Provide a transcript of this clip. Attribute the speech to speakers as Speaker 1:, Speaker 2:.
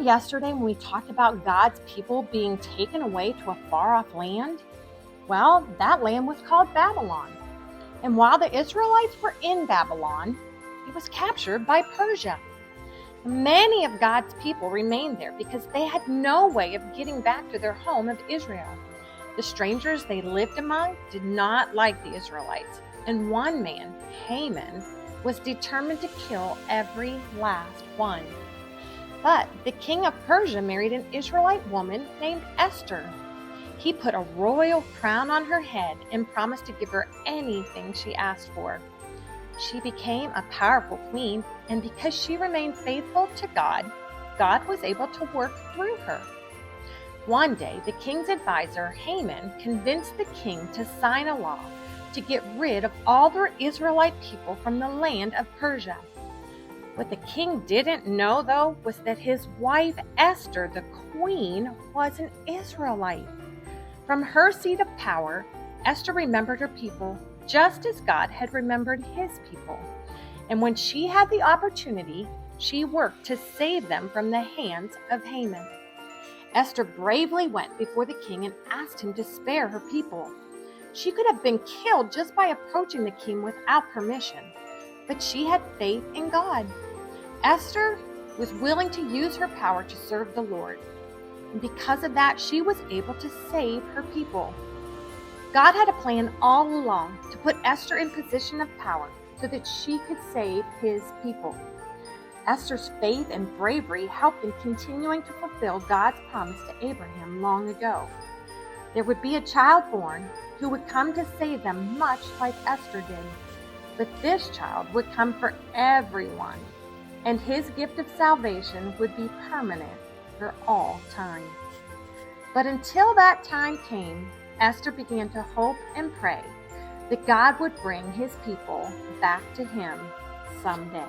Speaker 1: yesterday when we talked about God's people being taken away to a far-off land? Well, that land was called Babylon. And while the Israelites were in Babylon, it was captured by Persia. Many of God's people remained there because they had no way of getting back to their home of Israel. The strangers they lived among did not like the Israelites, and one man, Haman, was determined to kill every last one. But the king of Persia married an Israelite woman named Esther. He put a royal crown on her head and promised to give her anything she asked for. She became a powerful queen, and because she remained faithful to God, God was able to work through her. One day, the king's advisor, Haman, convinced the king to sign a law to get rid of all the Israelite people from the land of Persia. What the king didn't know, though, was that his wife Esther, the queen, was an Israelite. From her seat of power, Esther remembered her people just as God had remembered his people. And when she had the opportunity, she worked to save them from the hands of Haman. Esther bravely went before the king and asked him to spare her people. She could have been killed just by approaching the king without permission, but she had faith in God. Esther was willing to use her power to serve the Lord. And because of that, she was able to save her people. God had a plan all along to put Esther in position of power so that she could save his people. Esther's faith and bravery helped in continuing to fulfill God's promise to Abraham long ago. There would be a child born who would come to save them much like Esther did. But this child would come for everyone, and his gift of salvation would be permanent for all time. But until that time came, Esther began to hope and pray that God would bring his people back to him someday.